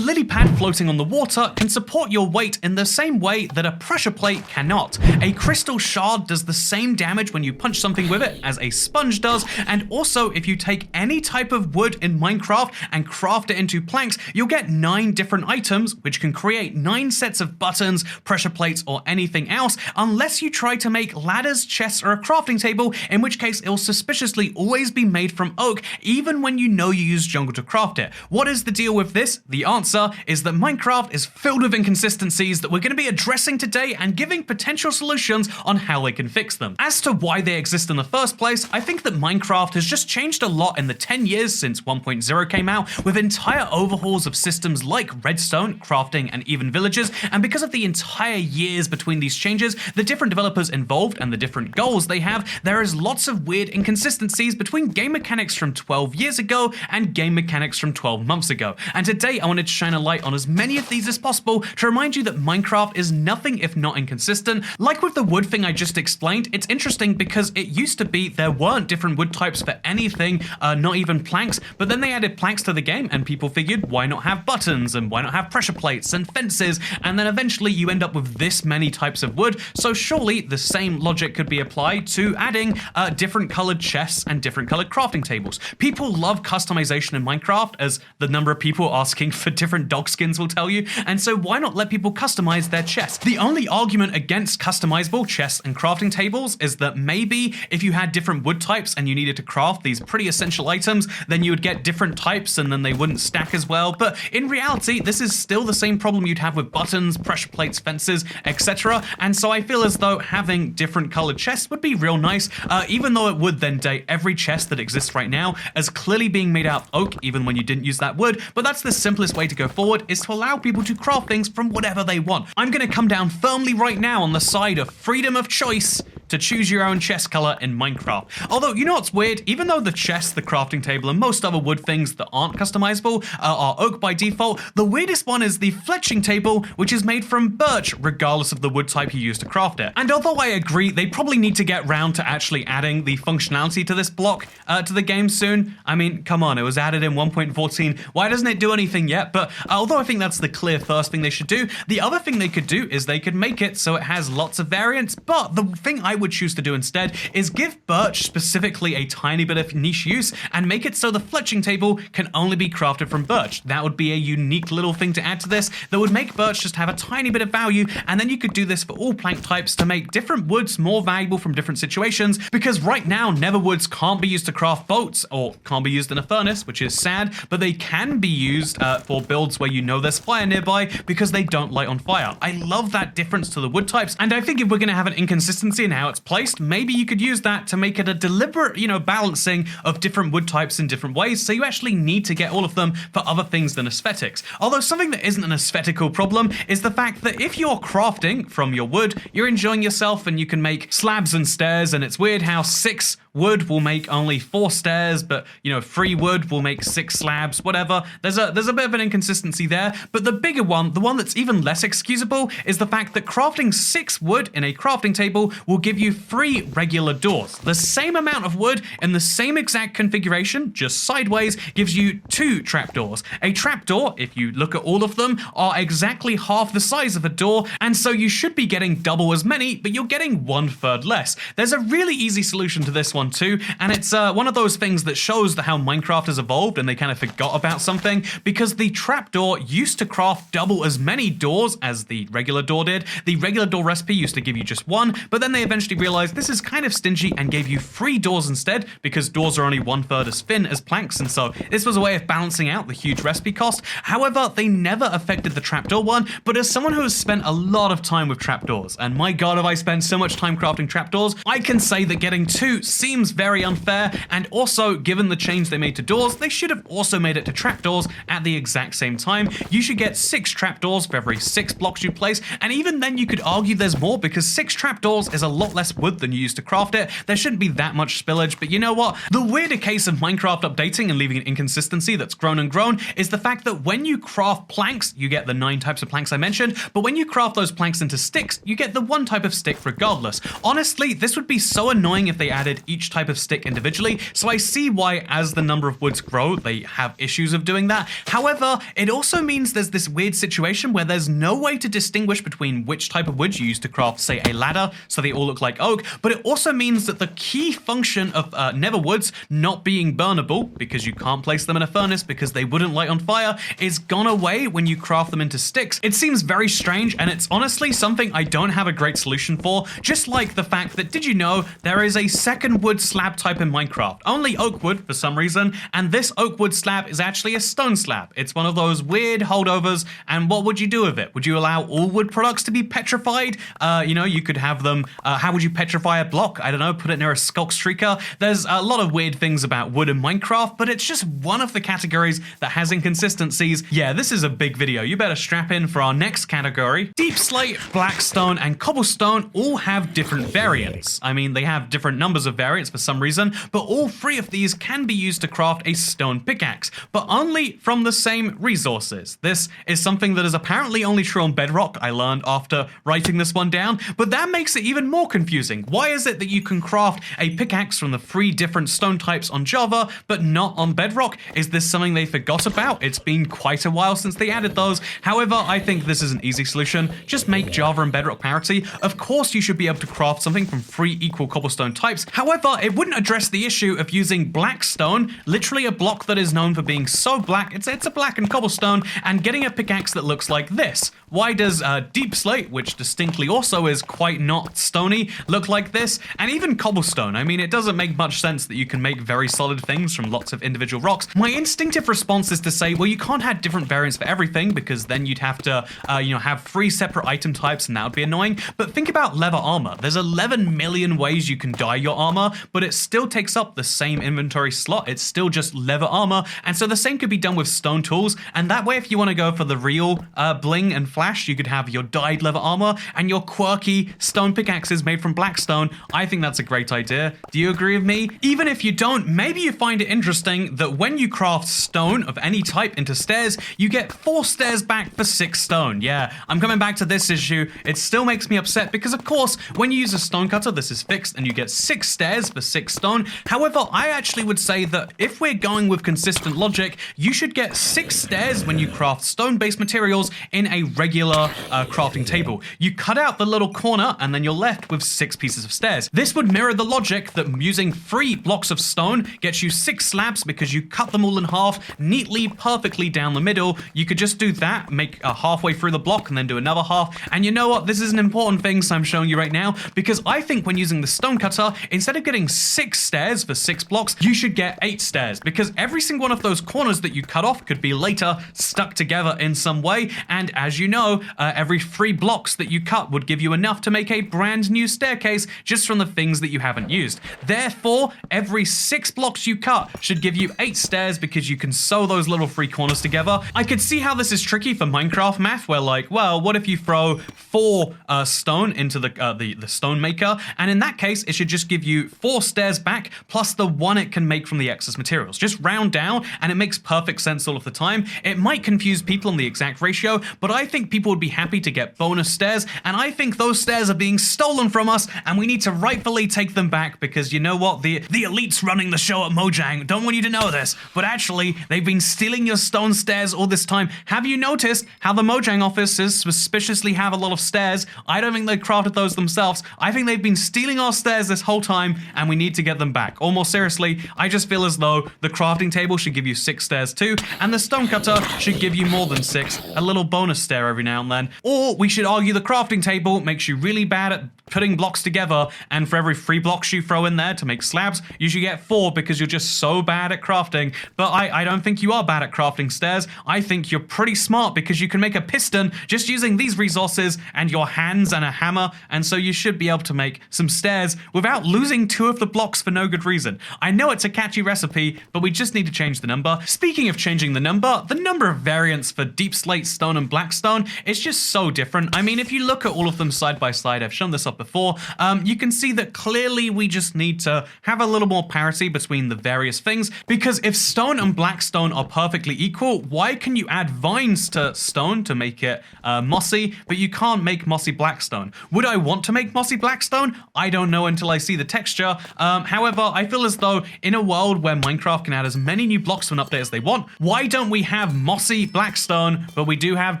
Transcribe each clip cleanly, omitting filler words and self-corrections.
lily pad floating on the water can support your weight in the same way that a pressure plate cannot. A crystal shard does the same damage when you punch something with it as a sponge does, and also if you take any type of wood in Minecraft and craft it into planks, you'll get 9 different items which can create 9 sets of buttons, pressure plates, or anything else, unless you try to make ladders, chests, or a crafting table, in which case it'll suspiciously always be made from oak, even when you know you use jungle to craft it. What is the deal with this? The answer is that Minecraft is filled with inconsistencies that we're going to be addressing today and giving potential solutions on how they can fix them. As to why they exist in the first place, I think that Minecraft has just changed a lot in the 10 years since 1.0 came out, with entire overhauls of systems like redstone, crafting, and even villages, and because of the entire years between these changes, the different developers involved and the different goals they have, there is lots of weird inconsistencies between game mechanics from 12 years ago and game mechanics from 12 months ago. And today I wanted to shine a light on as many of these as possible to remind you that Minecraft is nothing if not inconsistent. Like with the wood thing I just explained, it's interesting because it used to be there weren't different wood types for anything, not even planks, but then they added planks to the game and people figured why not have buttons and why not have pressure plates and fences, and then eventually you end up with this many types of wood, so surely the same logic could be applied to adding different colored chests and different colored crafting tables. People love customization in Minecraft, as the number of people asking for different dog skins will tell you, and so why not let people customize their chests? The only argument against customizable chests and crafting tables is that maybe if you had different wood types and you needed to craft these pretty essential items, then you would get different types and then they wouldn't stack as well, but in reality this is still the same problem you'd have with buttons, pressure plates, fences, etc. And so I feel as though having different colored chests would be real nice, even though it would then date every chest that exists right now as clearly being made out of oak even when you didn't use that wood. But that's the simplest way to go forward, is to allow people to craft things from whatever they want. I'm going to come down firmly right now on the side of freedom of choice to choose your own chest color in Minecraft. Although, you know what's weird? Even though the chest, the crafting table, and most other wood things that aren't customizable are oak by default, the weirdest one is the fletching table, which is made from birch, regardless of the wood type you use to craft it. And although I agree, they probably need to get round to actually adding the functionality to this block to the game soon. I mean, come on, it was added in 1.14. Why doesn't it do anything yet? But although I think that's the clear first thing they should do, the other thing they could do is they could make it so it has lots of variants. But the thing I would choose to do instead is give birch specifically a tiny bit of niche use and make it so the fletching table can only be crafted from birch. That would be a unique little thing to add to this that would make birch just have a tiny bit of value, and then you could do this for all plank types to make different woods more valuable from different situations, because right now nether woods can't be used to craft boats or can't be used in a furnace, which is sad, but they can be used for builds where you know there's fire nearby because they don't light on fire. I love that difference to the wood types, and I think if we're going to have an inconsistency in how it's placed, maybe you could use that to make it a deliberate, balancing of different wood types in different ways, so you actually need to get all of them for other things than aesthetics. Although something that isn't an aesthetical problem is the fact that if you're crafting from your wood, you're enjoying yourself and you can make slabs and stairs, and it's weird how 6 wood will make only 4 stairs, but 3 wood will make 6 slabs, whatever. There's a bit of an inconsistency there, but the bigger one, the one that's even less excusable, is the fact that crafting 6 wood in a crafting table will give you 3 regular doors. The same amount of wood in the same exact configuration, just sideways, gives you 2 trapdoors. A trapdoor, if you look at all of them, are exactly half the size of a door, and so you should be getting double as many, but you're getting 1/3 less. There's a really easy solution to this one too, and it's one of those things that shows how Minecraft has evolved and they kind of forgot about something, because the trapdoor used to craft double as many doors as the regular door did. The regular door recipe used to give you just 1, but then they eventually realized this is kind of stingy and gave you 3 doors instead, because doors are only 1/3 as thin as planks, and so this was a way of balancing out the huge recipe cost. However, they never affected the trapdoor one, but as someone who has spent a lot of time with trapdoors, and my god have I spent so much time crafting trapdoors, I can say that getting 2 seems very unfair, and also given the change they made to doors, they should have also made it to trapdoors at the exact same time. You should get 6 trapdoors for every 6 blocks you place, and even then you could argue there's more, because 6 trapdoors is a lot lot less wood than you used to craft it, there shouldn't be that much spillage. But you know what? The weirder case of Minecraft updating and leaving an inconsistency that's grown and grown is the fact that when you craft planks, you get the 9 types of planks I mentioned, but when you craft those planks into sticks, you get the 1 type of stick regardless. Honestly, this would be so annoying if they added each type of stick individually, so I see why as the number of woods grow, they have issues of doing that. However, it also means there's this weird situation where there's no way to distinguish between which type of wood you use to craft, say, a ladder, so they all look like oak, but it also means that the key function of nether woods not being burnable, because you can't place them in a furnace because they wouldn't light on fire, is gone away when you craft them into sticks. It seems very strange, and it's honestly something I don't have a great solution for, just like the fact that, did you know, there is a second wood slab type in Minecraft? Only oak wood for some reason, and this oak wood slab is actually a stone slab. It's one of those weird holdovers, and what would you do with it? Would you allow all wood products to be petrified? You know, you could have them, how would you petrify a block? I don't know, put it near a skulk streaker. There's a lot of weird things about wood in Minecraft, but it's just one of the categories that has inconsistencies. Yeah, this is a big video. You better strap in for our next category. Deep slate, blackstone, and cobblestone all have different variants. I mean, they have different numbers of variants for some reason, but all 3 of these can be used to craft a stone pickaxe, but only from the same resources. This is something that is apparently only true on Bedrock, I learned after writing this one down, but that makes it even more confusing. Why is it that you can craft a pickaxe from the 3 different stone types on Java, but not on Bedrock? Is this something they forgot about? It's been quite a while since they added those. However, I think this is an easy solution. Just make Java and Bedrock parity. Of course, you should be able to craft something from 3 equal cobblestone types. However, it wouldn't address the issue of using blackstone, literally a block that is known for being so black, it's a blackened cobblestone, and getting a pickaxe that looks like this. Why does deep slate, which distinctly also is quite not stony, look like this? And even cobblestone, I mean, it doesn't make much sense that you can make very solid things from lots of individual rocks. My instinctive response is to say, well, you can't have different variants for everything, because then you'd have to, have 3 separate item types, and that would be annoying. But think about leather armor. There's 11 million ways you can dye your armor, but it still takes up the same inventory slot. It's still just leather armor, and so the same could be done with stone tools, and that way if you want to go for the real bling and flash, you could have your dyed leather armor and your quirky stone pickaxes made from blackstone. I think that's a great idea. Do you agree with me? Even if you don't, maybe you find it interesting that when you craft stone of any type into stairs, you get 4 stairs back for 6 stone. Yeah, I'm coming back to this issue. It still makes me upset because, of course, when you use a stone cutter, this is fixed and you get 6 stairs for 6 stone. However, I actually would say that if we're going with consistent logic, you should get 6 stairs when you craft stone-based materials in a regular crafting table. You cut out the little corner and then you're left with 6 pieces of stairs. This would mirror the logic that using 3 blocks of stone gets you 6 slabs because you cut them all in half neatly, perfectly down the middle. You could just do that, make halfway through the block and then do another half. And you know what? This is an important thing, so I'm showing you right now, because I think when using the stone cutter, instead of getting 6 stairs for 6 blocks, you should get 8 stairs, because every single one of those corners that you cut off could be later stuck together in some way. And as you know, every 3 blocks that you cut would give you enough to make a brand new staircase just from the things that you haven't used. Therefore, every 6 blocks you cut should give you 8 stairs, because you can sew those little 3 corners together. I could see how this is tricky for Minecraft math, where like, well, what if you throw 4 stone into the stone maker, and in that case, it should just give you 4 stairs back plus the 1 it can make from the excess materials. Just round down, and it makes perfect sense all of the time. It might confuse people on the exact ratio, but I think people would be happy to get bonus stairs, and I think those stairs are being stolen from us, and we need to rightfully take them back, because you know what? The elites running the show at Mojang don't want you to know this, but actually, they've been stealing your stone stairs all this time. Have you noticed how the Mojang offices suspiciously have a lot of stairs? I don't think they crafted those themselves. I think they've been stealing our stairs this whole time, and we need to get them back. Or more seriously, I just feel as though the crafting table should give you 6 stairs too, and the stone cutter should give you more than 6, a little bonus stair every now and then. Or we should argue the crafting table makes you really bad at putting blocks together, and for every 3 blocks you throw in there to make slabs, you should get 4 because you're just so bad at crafting. But I don't think you are bad at crafting stairs. I think you're pretty smart because you can make a piston just using these resources and your hands and a hammer, and so you should be able to make some stairs without losing 2 of the blocks for no good reason. I know it's a catchy recipe, but we just need to change the number. Speaking of changing the number of variants for deep slate, stone, and blackstone is just so different. I mean, if you look at all of them side by side, I've shown this up before, you can see that clearly we just need to have a little more parity between the various things, because if stone and blackstone are perfectly equal, why can you add vines to stone to make it mossy, but you can't make mossy blackstone? Would I want to make mossy blackstone? I don't know until I see the texture. However, I feel as though in a world where Minecraft can add as many new blocks to an update as they want, why don't we have mossy blackstone, but we do have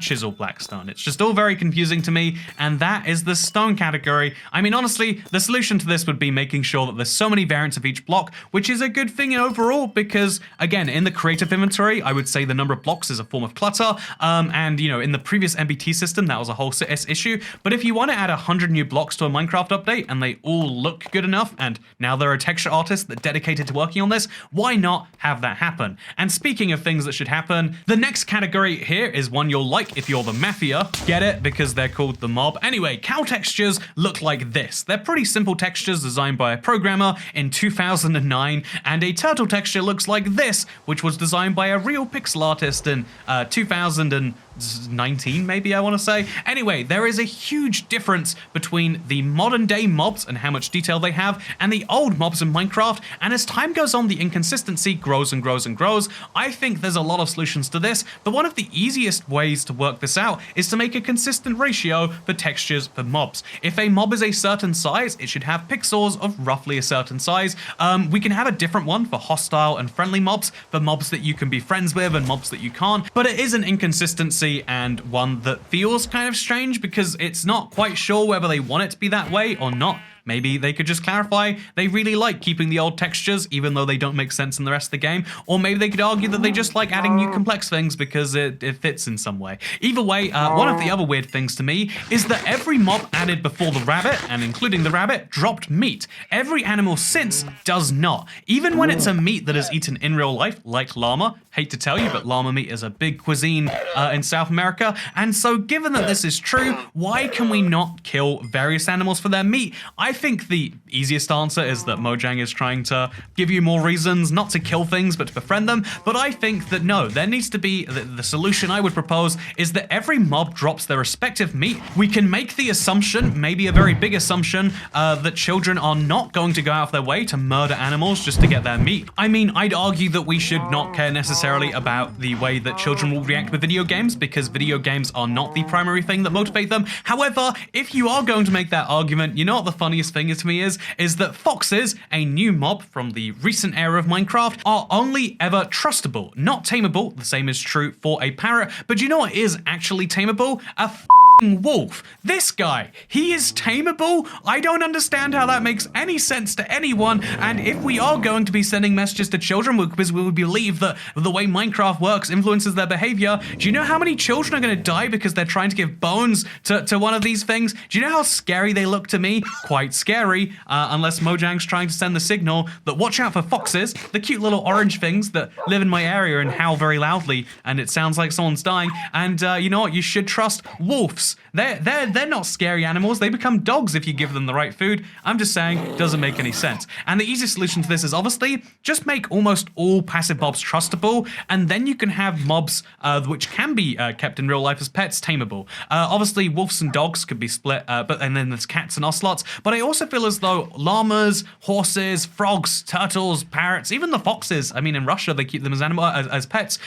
chisel blackstone? It's just all very confusing to me, and that is the stone category. I mean, honestly, the solution to this would be making sure that there's so many variants of each block, which is a good thing overall, because again, in the creative inventory, I would say the number of blocks is a form of clutter, and you know, in the previous MBT system, that was a whole issue. But if you want to add 100 new blocks to a Minecraft update and they all look good enough, and now there are texture artists that are dedicated to working on this, why not have that happen? And speaking of things that should happen, the next category here is one you'll like if you're the Mafia. Get it? Because they're called the mob. Anyway, cow textures look like this. They're pretty simple textures designed by a programmer in 2009, and a turtle texture looks like this, which was designed by a real pixel artist in 2019, maybe, I want to say. Anyway, there is a huge difference between the modern day mobs and how much detail they have and the old mobs in Minecraft, and as time goes on, the inconsistency grows and grows and grows. I think there's a lot of solutions to this, but one of the easiest ways to work this out is to make a consistent ratio for textures for mobs. If a mob is a certain size, it should have pixels of roughly a certain size. We can have a different one for hostile and friendly mobs, for mobs that you can be friends with and mobs that you can't, but it is an inconsistency and one that feels kind of strange because it's not quite sure whether they want it to be that way or not. Maybe they could just clarify they really like keeping the old textures even though they don't make sense in the rest of the game, or maybe they could argue that they just like adding new complex things because it fits in some way. Either way, one of the other weird things to me is that every mob added before the rabbit, and including the rabbit, dropped meat. Every animal since does not. Even when it's a meat that is eaten in real life, like llama. Hate to tell you, but llama meat is a big cuisine in South America, and so given that this is true, why can we not kill various animals for their meat? I think the easiest answer is that Mojang is trying to give you more reasons not to kill things but to befriend them, but I think that no, there needs to be, the solution I would propose is that every mob drops their respective meat. We can make the assumption, maybe a very big assumption, that children are not going to go out of their way to murder animals just to get their meat. I mean, I'd argue that we should not care necessarily about the way that children will react with video games, because video games are not the primary thing that motivate them. However, if you are going to make that argument, you know what the funniest thing to me is that foxes, a new mob from the recent era of Minecraft, are only ever trustable, not tameable. The same is true for a parrot, but you know what is actually tameable? A wolf. This guy, he is tameable? I don't understand how that makes any sense to anyone, and if we are going to be sending messages to children because we believe that the way Minecraft works influences their behavior, do you know how many children are going to die because they're trying to give bones to one of these things? Do you know how scary they look to me? Quite scary, unless Mojang's trying to send the signal that watch out for foxes, the cute little orange things that live in my area and howl very loudly, and it sounds like someone's dying, and you know what, you should trust wolves. They're not scary animals. They become dogs if you give them the right food. I'm just saying, it doesn't make any sense. And the easiest solution to this is obviously just make almost all passive mobs trustable, and then you can have mobs which can be kept in real life as pets tameable. Obviously, wolves and dogs could be split, and then there's cats and ocelots. But I also feel as though llamas, horses, frogs, turtles, parrots, even the foxes. I mean, in Russia they keep them as pets.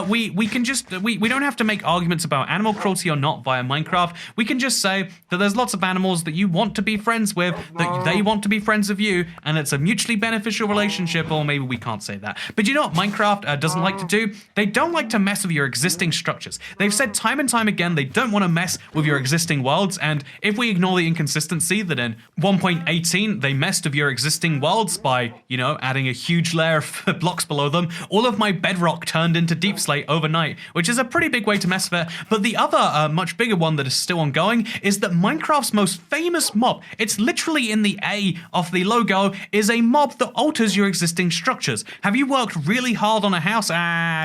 We don't have to make arguments about animal cruelty or not via Minecraft. We can just say that there's lots of animals that you want to be friends with, that they want to be friends with you, and it's a mutually beneficial relationship, or maybe we can't say that. But you know what Minecraft doesn't like to do? They don't like to mess with your existing structures. They've said time and time again they don't want to mess with your existing worlds, and if we ignore the inconsistency that in 1.18 they messed with your existing worlds by, you know, adding a huge layer of blocks below them, all of my bedrock turned into deep slate overnight, which is a pretty big way to mess with it. But the other much bigger one that is still ongoing is that Minecraft's most famous mob, it's literally in the A of the logo, is a mob that alters your existing structures. Have you worked really hard on a house?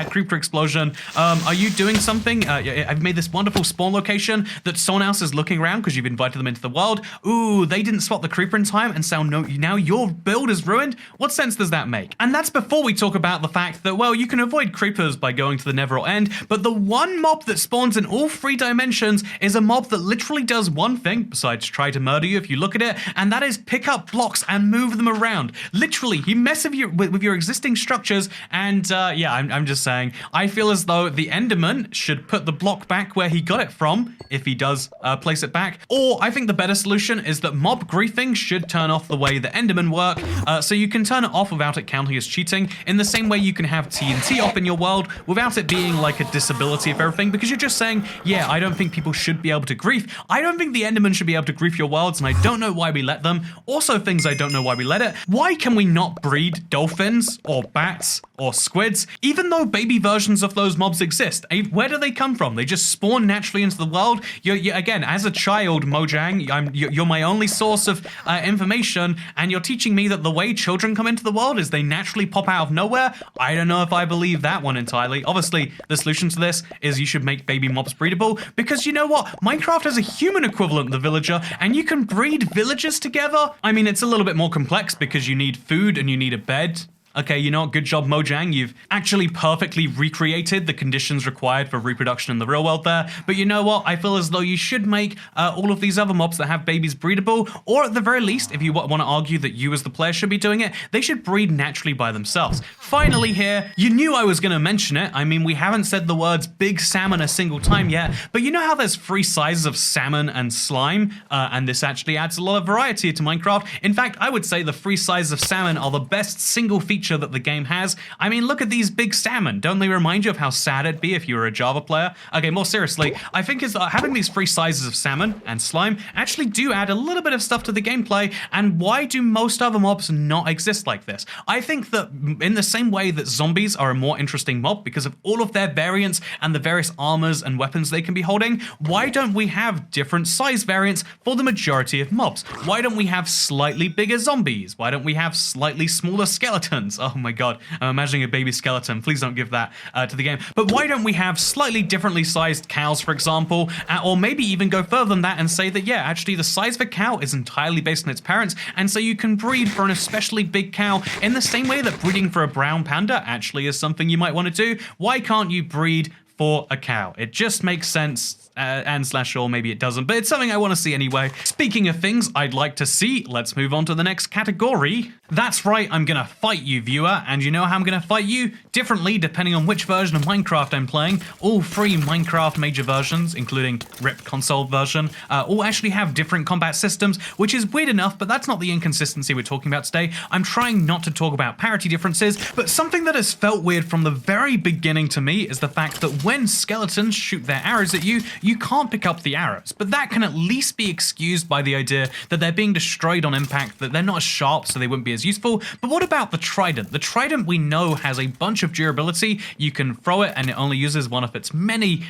Creeper explosion. Are you doing something? Have you made this wonderful spawn location that someone else is looking around because you've invited them into the world? Ooh, they didn't spot the creeper in time, and so now your build is ruined? What sense does that make? And that's before we talk about the fact that, well, you can avoid creepers by going to the nether or end, but the one mob that spawns in all 3 dimensions is a mob that literally does one thing, besides try to murder you if you look at it, and that is pick up blocks and move them around. Literally, he messes with your existing structures, and yeah, I'm just saying, I feel as though the Enderman should put the block back where he got it from, if he does place it back, or I think the better solution is that mob griefing should turn off the way the Endermen work, so you can turn it off without it counting as cheating, in the same way you can have TNT off in your world without it being like a disability of everything, because you're just saying, yeah, I don't think people should be able to grief. I don't think the Endermen should be able to grief your worlds, and I don't know why we let them. Also, things I don't know why we let it. Why can we not breed dolphins or bats or squids, even though baby versions of those mobs exist? Where do they come from? They just spawn naturally into the world. You're again, as a child, Mojang, you're my only source of information, and you're teaching me that the way children come into the world is they naturally pop out of nowhere. I don't know if I believe that one entirely. Obviously, the solution to this is you should make baby mobs breedable, because you know what? Minecraft has a human equivalent, the villager, and you can breed villagers together. I mean, it's a little bit more complex because you need food and you need a bed. Okay, you know what? Good job, Mojang. You've actually perfectly recreated the conditions required for reproduction in the real world there. But you know what? I feel as though you should make all of these other mobs that have babies breedable, or at the very least, if you want to argue that you as the player should be doing it, they should breed naturally by themselves. Finally here, you knew I was going to mention it. I mean, we haven't said the words big salmon a single time yet, but you know how there's 3 sizes of salmon and slime? And this actually adds a lot of variety to Minecraft. In fact, I would say the 3 sizes of salmon are the best single feature that the game has. I mean, look at these big salmon. Don't they remind you of how sad it'd be if you were a Java player? Okay, more seriously, I think having these 3 sizes of salmon and slime actually do add a little bit of stuff to the gameplay, and why do most other mobs not exist like this? I think that in the same way that zombies are a more interesting mob because of all of their variants and the various armors and weapons they can be holding, why don't we have different size variants for the majority of mobs? Why don't we have slightly bigger zombies? Why don't we have slightly smaller skeletons? Oh my god, I'm imagining a baby skeleton. Please don't give that to the game. But why don't we have slightly differently sized cows, for example? Or maybe even go further than that and say that, yeah, actually the size of a cow is entirely based on its parents, and so you can breed for an especially big cow in the same way that breeding for a brown panda actually is something you might want to do. Why can't you breed for a cow? It just makes sense. Or maybe it doesn't, but it's something I want to see anyway. Speaking of things I'd like to see, let's move on to the next category. That's right, I'm gonna fight you, viewer, and you know how I'm gonna fight you? Differently, depending on which version of Minecraft I'm playing. All 3 Minecraft major versions, including RIP console version, all actually have different combat systems, which is weird enough, but that's not the inconsistency we're talking about today. I'm trying not to talk about parity differences, but something that has felt weird from the very beginning to me is the fact that when skeletons shoot their arrows at you, you can't pick up the arrows, but that can at least be excused by the idea that they're being destroyed on impact, that they're not as sharp, so they wouldn't be as useful. But what about the trident? The trident we know has a bunch of durability. You can throw it and it only uses one of its many,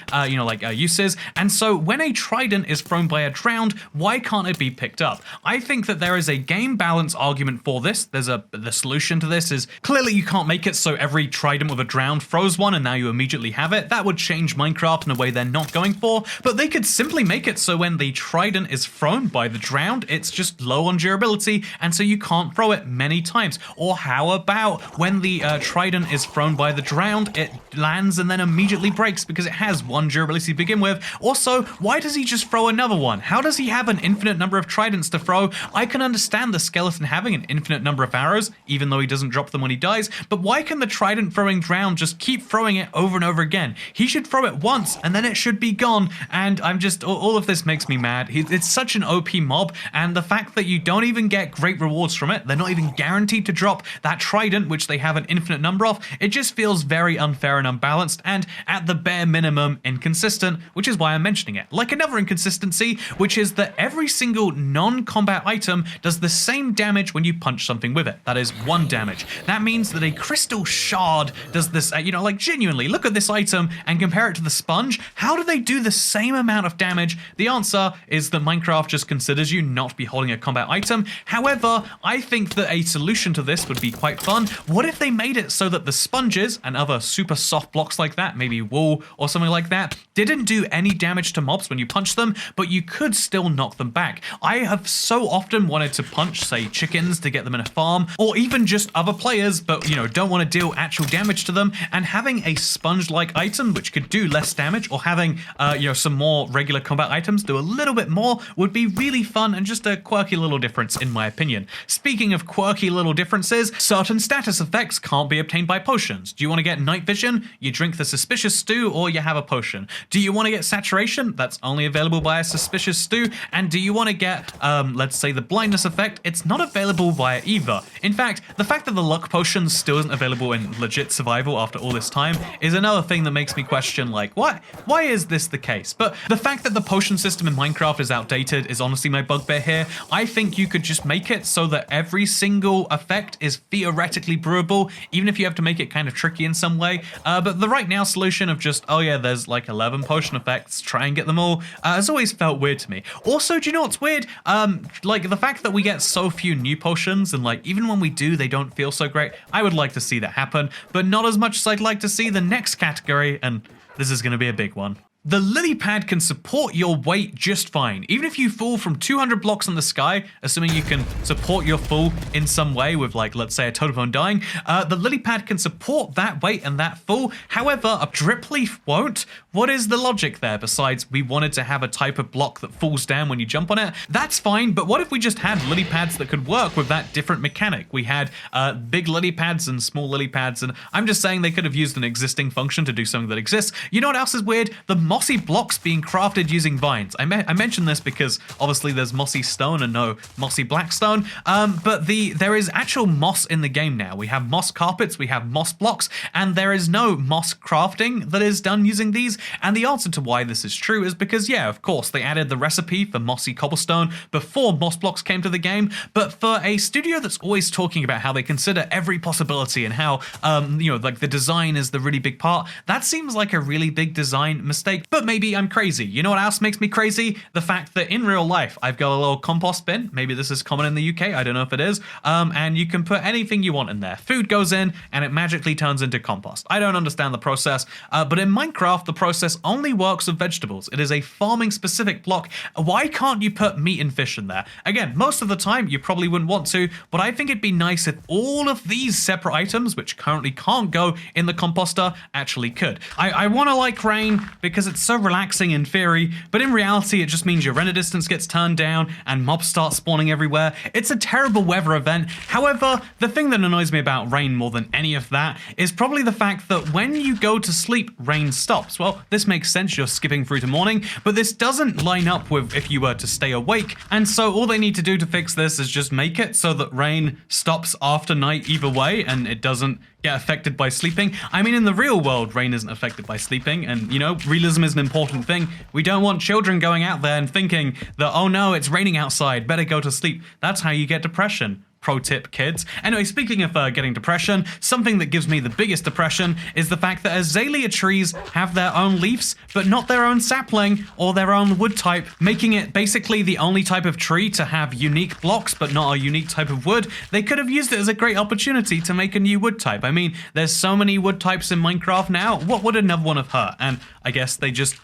uses. And so when a trident is thrown by a drowned, why can't it be picked up? I think that there is a game balance argument for this. The solution to this is clearly you can't make it so every trident with a drowned throws one and now you immediately have it. That would change Minecraft in a way they're not going for. But they could simply make it so when the trident is thrown by the drowned, it's just low on durability, and so you can't throw it many times. Or how about when the trident is thrown by the drowned, it lands and then immediately breaks because it has 1 durability to begin with. Also, why does he just throw another one? How does he have an infinite number of tridents to throw? I can understand the skeleton having an infinite number of arrows, even though he doesn't drop them when he dies, but why can the trident throwing drowned just keep throwing it over and over again? He should throw it once and then it should be gone. And I'm just, all of this makes me mad. It's such an OP mob, and the fact that you don't even get great rewards from it, they're not even guaranteed to drop that trident, which they have an infinite number of, it just feels very unfair and unbalanced, and at the bare minimum, inconsistent, which is why I'm mentioning it. Like another inconsistency, which is that every single non-combat item does the same damage when you punch something with it. That is 1 damage. That means that a crystal shard does this, genuinely, look at this item and compare it to the sponge. How do they do the same amount of damage? The answer is that Minecraft just considers you not to be holding a combat item. However, I think that a solution to this would be quite fun. What if they made it so that the sponges and other super soft blocks like that, maybe wool or something like that, didn't do any damage to mobs when you punch them, but you could still knock them back? I have so often wanted to punch, say, chickens to get them in a farm, or even just other players, but, don't want to deal actual damage to them, and having a sponge-like item which could do less damage, or having, some more regular combat items do a little bit more would be really fun and just a quirky little difference in my opinion. Speaking of quirky little differences, certain status effects can't be obtained by potions. Do you want to get night vision? You drink the suspicious stew or you have a potion. Do you want to get saturation? That's only available by a suspicious stew. And do you want to get, let's say the blindness effect? It's not available via either. In fact, the fact that the luck potion still isn't available in legit survival after all this time is another thing that makes me question, like, why is this the case? But the fact that the potion system in Minecraft is outdated is honestly my bugbear here. I think you could just make it so that every single effect is theoretically brewable, even if you have to make it kind of tricky in some way. But the right now solution of just, oh yeah, there's like 11 potion effects, try and get them all, has always felt weird to me. Also, do you know what's weird? Like the fact that we get so few new potions and like even when we do, they don't feel so great. I would like to see that happen, but not as much as I'd like to see the next category, and this is going to be a big one. The lily pad can support your weight just fine. Even if you fall from 200 blocks in the sky, assuming you can support your fall in some way with like, let's say a totem on dying, the lily pad can support that weight and that fall. However, a drip leaf won't. What is the logic there besides we wanted to have a type of block that falls down when you jump on it? That's fine, but what if we just had lily pads that could work with that different mechanic? We had big lily pads and small lily pads, and I'm just saying they could have used an existing function to do something that exists. You know what else is weird? The mossy blocks being crafted using vines. I mentioned this because obviously there's mossy stone and no mossy black stone, but there is actual moss in the game now. We have moss carpets, we have moss blocks, and there is no moss crafting that is done using these. And the answer to why this is true is because, yeah, of course, they added the recipe for mossy cobblestone before moss blocks came to the game, but for a studio that's always talking about how they consider every possibility and how, you know, like the design is the really big part, that seems like a really big design mistake. But maybe I'm crazy. You know what else makes me crazy? The fact that in real life, I've got a little compost bin. Maybe this is common in the UK. I don't know if it is. And you can put anything you want in there. Food goes in and it magically turns into compost. I don't understand the process, but in Minecraft, the process only works with vegetables. It is a farming specific block. Why can't you put meat and fish in there? Again, most of the time you probably wouldn't want to, but I think it'd be nice if all of these separate items, which currently can't go in the composter, actually could. I want to like rain because it's so relaxing in theory, but in reality it just means your render distance gets turned down and mobs start spawning everywhere. It's a terrible weather event. However, the thing that annoys me about rain more than any of that is probably the fact that when you go to sleep, rain stops. Well, this makes sense, you're skipping through to morning, but this doesn't line up with if you were to stay awake, and so all they need to do to fix this is just make it so that rain stops after night either way, and it doesn't get affected by sleeping. I mean, in the real world, rain isn't affected by sleeping, and you know, realism is an important thing. We don't want children going out there and thinking that, oh no, it's raining outside, better go to sleep. That's how you get depression. Pro tip, kids. Anyway, speaking of getting depression, something that gives me the biggest depression is the fact that azalea trees have their own leaves, but not their own sapling or their own wood type, making it basically the only type of tree to have unique blocks, but not a unique type of wood. They could have used it as a great opportunity to make a new wood type. I mean, there's so many wood types in Minecraft now. What would another one have hurt? And I guess they just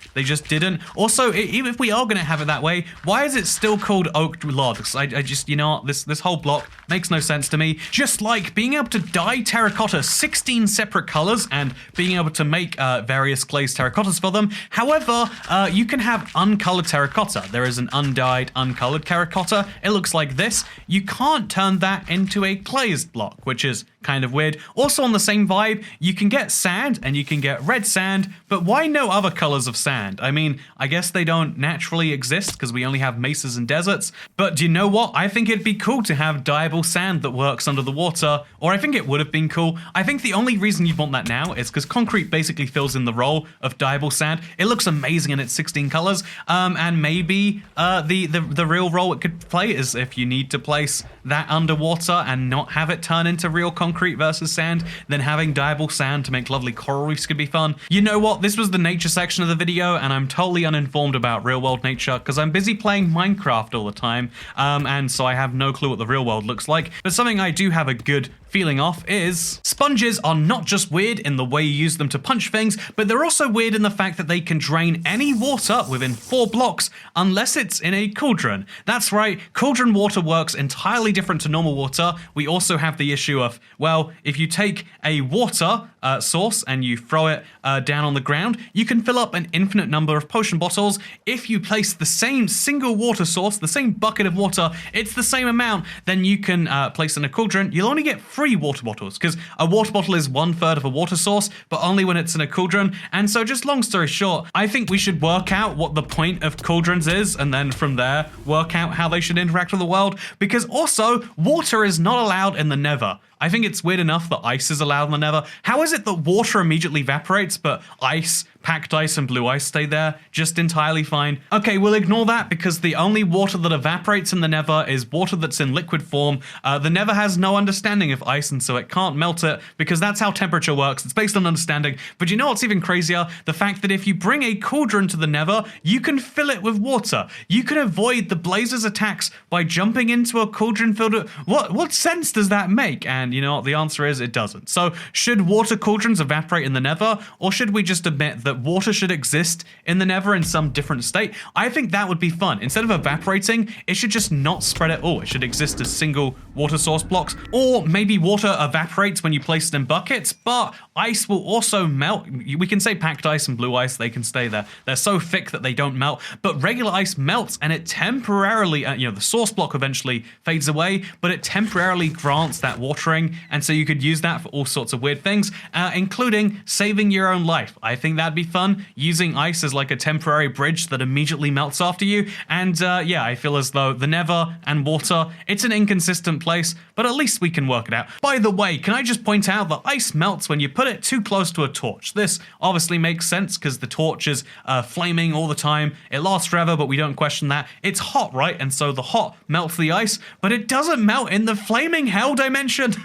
didn't. Also, even if we are going to have it that way, why is it still called oak logs? I just, you know, this whole block makes no sense to me. Just like being able to dye terracotta 16 separate colors and being able to make various glazed terracottas for them. However, you can have uncolored terracotta. There is an undyed, uncolored terracotta. It looks like this. You can't turn that into a glazed block, which is kind of weird. Also on the same vibe, you can get sand and you can get red sand, but why no other colors of sand? I mean, I guess they don't naturally exist because we only have mesas and deserts, but do you know what? I think it'd be cool to have dyeable sand that works under the water, or I think it would have been cool. I think the only reason you'd want that now is because concrete basically fills in the role of dyeable sand. It looks amazing in its 16 colors, and maybe the real role it could play is if you need to place that underwater and not have it turn into real concrete versus sand, then having dyeable sand to make lovely coral reefs could be fun. You know what? This was the nature section of the video, and I'm totally uninformed about real world nature because I'm busy playing Minecraft all the time, and so I have no clue what the real world looks like. But something I do have a good feeling off is sponges are not just weird in the way you use them to punch things, but they're also weird in the fact that they can drain any water within 4 blocks unless it's in a cauldron. That's right, cauldron water works entirely different to normal water. We also have the issue of, well, if you take a water source and you throw it down on the ground, you can fill up an infinite number of potion bottles. If you place the same single water source, the same bucket of water, it's the same amount, then you can place in a cauldron. You'll only get 3 water bottles, because a water bottle is 1/3 of a water source, but only when it's in a cauldron. And so just long story short, I think we should work out what the point of cauldrons is, and then from there, work out how they should interact with the world, because also, water is not allowed in the Nether. I think it's weird enough that ice is allowed in the Nether. How is it that water immediately evaporates, but ice, packed ice, and blue ice stay there just entirely fine? Okay, we'll ignore that because the only water that evaporates in the Nether is water that's in liquid form. The Nether has no understanding of ice, and so it can't melt it because that's how temperature works. It's based on understanding. But you know what's even crazier? The fact that if you bring a cauldron to the Nether, you can fill it with water. You can avoid the Blazer's attacks by jumping into a cauldron filled with... What sense does that make? And you know what? The answer is it doesn't. So should water cauldrons evaporate in the Nether, or should we just admit that water should exist in the Nether in some different state? I think that would be fun. Instead of evaporating, it should just not spread at all. It should exist as single water source blocks. Or maybe water evaporates when you place it in buckets, but ice will also melt. We can say packed ice and blue ice, they can stay there. They're so thick that they don't melt, but regular ice melts and it temporarily, the source block eventually fades away, but it temporarily grants that watering, and so you could use that for all sorts of weird things, including saving your own life. I think that'd be fun, using ice as like a temporary bridge that immediately melts after you, and yeah, I feel as though the Nether and water, it's an inconsistent place, but at least we can work it out. By the way, can I just point out that ice melts when you put it too close to a torch? This obviously makes sense because the torch is flaming all the time. It lasts forever, but we don't question that. It's hot, right? And so the hot melts the ice, but it doesn't melt in the flaming hell dimension.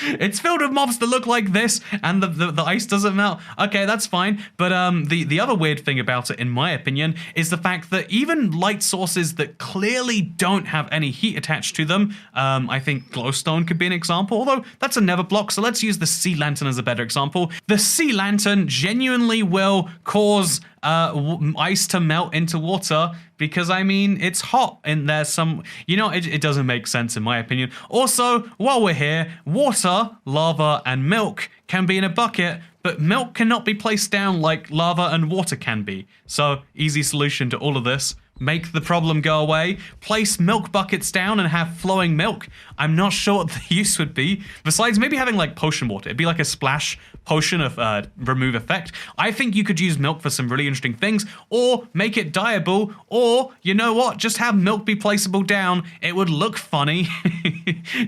It's filled with mobs that look like this, and the ice doesn't melt. Okay, that's fine. But the other weird thing about it, in my opinion, is the fact that even light sources that clearly don't have any heat attached to them, I think glowstone could be an example, although that's a Nether block, so let's use the sea lantern as a better example. The sea lantern genuinely will cause ice to melt into water because, I mean, it's hot and there's some, it doesn't make sense in my opinion. Also, while we're here, water, lava, and milk can be in a bucket, but milk cannot be placed down like lava and water can be. So, easy solution to all of this. Make the problem go away, place milk buckets down and have flowing milk. I'm not sure what the use would be, besides maybe having like potion water. It'd be like a splash potion of remove effect. I think you could use milk for some really interesting things, or make it dyeable, or, you know what, just have milk be placeable down. It would look funny.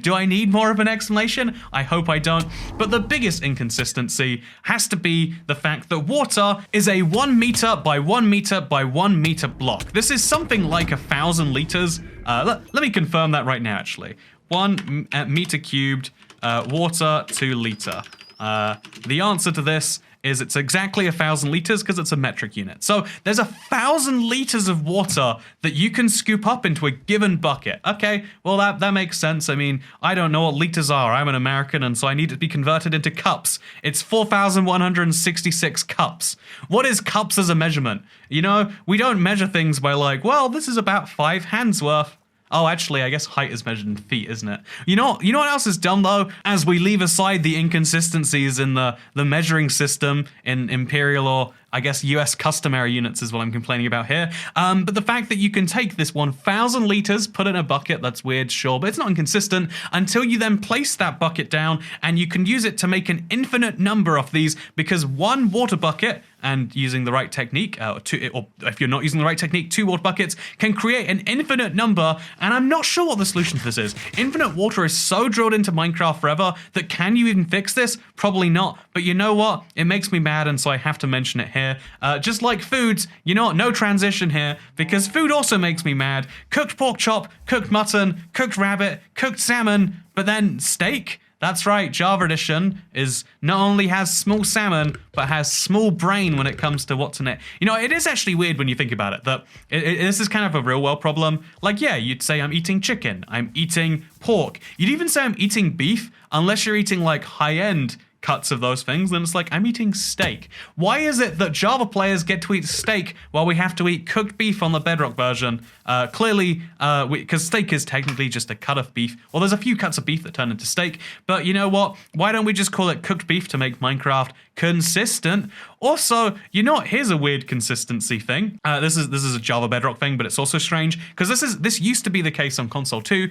Do I need more of an explanation? I hope I don't. But the biggest inconsistency has to be the fact that water is a 1 meter by 1 meter by 1 meter block. This is something like 1,000 liters. Let me confirm that right now, actually. 1 meter cubed, water to liter. The answer to this is it's exactly 1,000 liters because it's a metric unit. So there's 1,000 liters of water that you can scoop up into a given bucket. Okay, well that makes sense. I mean, I don't know what liters are. I'm an American, and so I need it to be converted into cups. It's 4,166 cups. What is cups as a measurement? We don't measure things by like, well, this is about 5 hands worth. Oh, actually, I guess height is measured in feet, isn't it? You know what else is dumb, though? As we leave aside the inconsistencies in the measuring system in Imperial or, I guess, US customary units is what I'm complaining about here. But the fact that you can take this 1,000 liters, put it in a bucket, that's weird, sure, but it's not inconsistent until you then place that bucket down, and you can use it to make an infinite number of these, because 1 water bucket, and using the right technique, or if you're not using the right technique, 2 water buckets can create an infinite number, and I'm not sure what the solution to this is. Infinite water is so drilled into Minecraft forever that can you even fix this? Probably not, but you know what? It makes me mad, and so I have to mention it here. Just like foods, no transition here, because food also makes me mad. Cooked pork chop, cooked mutton, cooked rabbit, cooked salmon, but then steak? That's right, Java Edition is not only has small salmon, but has small brain when it comes to what's in it. You know, it is actually weird when you think about it, that this is kind of a real world problem. Like, yeah, you'd say I'm eating chicken, I'm eating pork. You'd even say I'm eating beef, unless you're eating like high-end cuts of those things, then it's like, I'm eating steak. Why is it that Java players get to eat steak while we have to eat cooked beef on the Bedrock version? Clearly, because steak is technically just a cut of beef. Well, there's a few cuts of beef that turn into steak, but you know what? Why don't we just call it cooked beef to make Minecraft consistent? Also, you know what? Here's a weird consistency thing. This is a Java Bedrock thing, but it's also strange because this used to be the case on console too.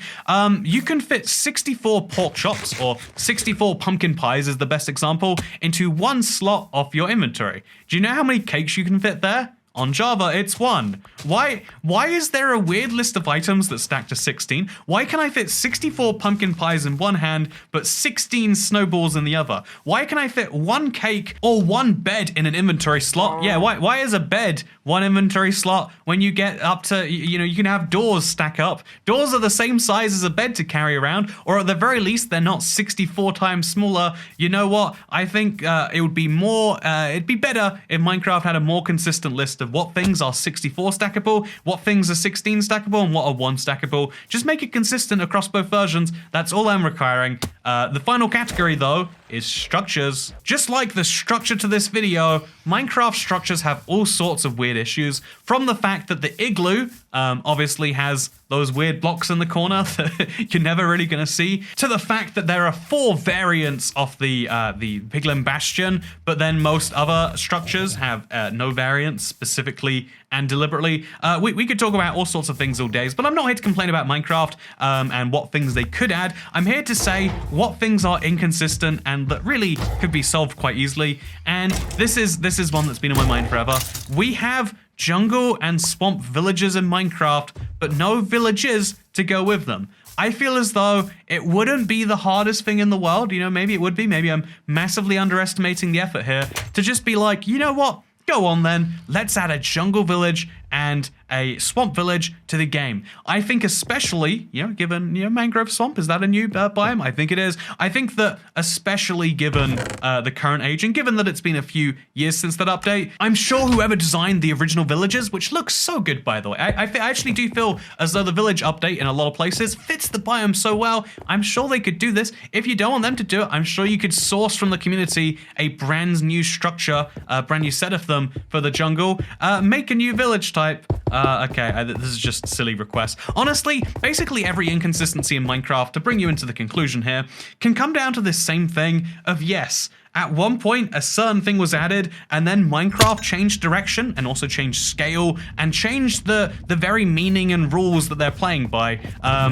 You can fit 64 pork chops or 64 pumpkin pies is the best example into one slot of your inventory. Do you know how many cakes you can fit there? On Java, it's 1. Why is there a weird list of items that stack to 16? Why can I fit 64 pumpkin pies in one hand, but 16 snowballs in the other? Why can I fit 1 cake or 1 bed in an inventory slot? Yeah, why is a bed 1 inventory slot when you get up to, you know, you can have doors stack up. Doors are the same size as a bed to carry around, or at the very least, they're not 64 times smaller. You know what? I think it would be more, it'd be better if Minecraft had a more consistent list of what things are 64 stackable, what things are 16 stackable, and what are 1 stackable. Just make it consistent across both versions. That's all I'm requiring. The final category, though, is structures. Just like the structure to this video, Minecraft structures have all sorts of weird issues, from the fact that the igloo obviously has those weird blocks in the corner that you're never really going to see, to the fact that there are 4 variants of the Piglin Bastion, but then most other structures have no variants specifically and deliberately. We could talk about all sorts of things all days, but I'm not here to complain about Minecraft and what things they could add. I'm here to say what things are inconsistent and that really could be solved quite easily. And this is one that's been on my mind forever. We have jungle and swamp villages in Minecraft, but no villages to go with them. I feel as though it wouldn't be the hardest thing in the world. You know, maybe it would be. Maybe I'm massively underestimating the effort here to just be like, you know what? Go on then, let's add a jungle village and a swamp village to the game. I think especially, you know, given, you know, mangrove swamp, is that a new biome? I think it is. I think that especially given the current age and given that it's been a few years since that update, I'm sure whoever designed the original villages, which looks so good by the way, I actually do feel as though the village update in a lot of places fits the biome so well. I'm sure they could do this. If you don't want them to do it, I'm sure you could source from the community a brand new structure, a brand new set of them for the jungle. Make a new village type. Okay, this is just a silly request. Honestly, basically every inconsistency in Minecraft, to bring you into the conclusion here, can come down to this same thing of yes, at one point, a certain thing was added, and then Minecraft changed direction, and also changed scale, and changed the very meaning and rules that they're playing by.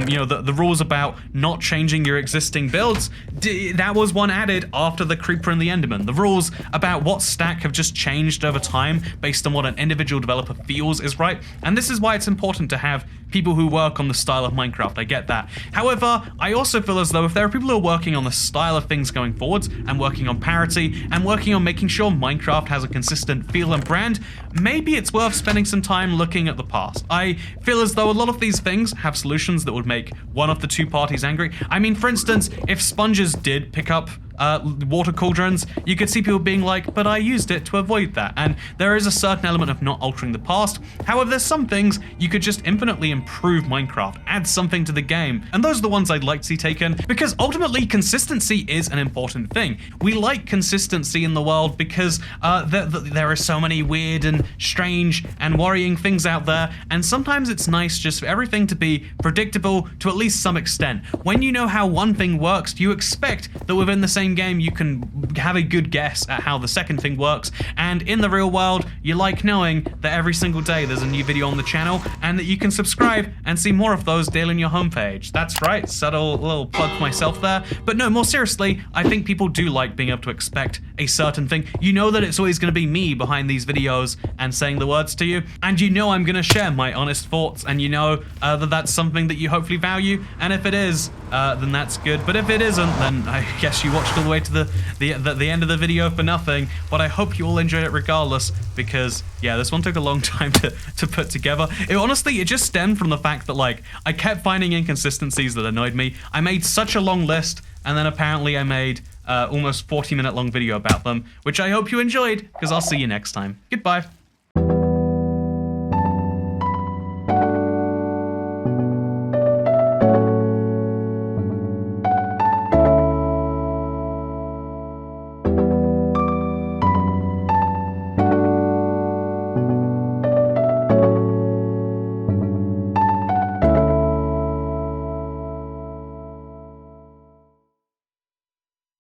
You know, the rules about not changing your existing builds, that was one added after the Creeper and the Enderman. The rules about what stack have just changed over time, based on what an individual developer feels is right, and this is why it's important to have people who work on the style of Minecraft, I get that. However, I also feel as though if there are people who are working on the style of things going forwards, and working on parity, and working on making sure Minecraft has a consistent feel and brand, maybe it's worth spending some time looking at the past. I feel as though a lot of these things have solutions that would make one of the two parties angry. I mean, for instance, if sponges did pick up water cauldrons, you could see people being like, but I used it to avoid that. And there is a certain element of not altering the past. However, there's some things you could just infinitely improve Minecraft, add something to the game. And those are the ones I'd like to see taken, because ultimately consistency is an important thing. We like consistency in the world because there are so many weird and strange and worrying things out there. And sometimes it's nice just for everything to be predictable to at least some extent. When you know how one thing works, you expect that within the same game you can have a good guess at how the second thing works, and in the real world you like knowing that every single day there's a new video on the channel and that you can subscribe and see more of those daily on your homepage. That's right, subtle little plug for myself there. But no, more seriously, I think people do like being able to expect a certain thing. You know that it's always going to be me behind these videos and saying the words to you, and you know I'm going to share my honest thoughts, and you know that that's something that you hopefully value, and if it is, then that's good. But if it isn't, then I guess you watched all the way to the end of the video for nothing. But I hope you all enjoyed it regardless, because yeah, this one took a long time to put together. It just stemmed from the fact that like I kept finding inconsistencies that annoyed me. I made such a long list and then apparently I made almost 40-minute long video about them, which I hope you enjoyed, because I'll see you next time. Goodbye.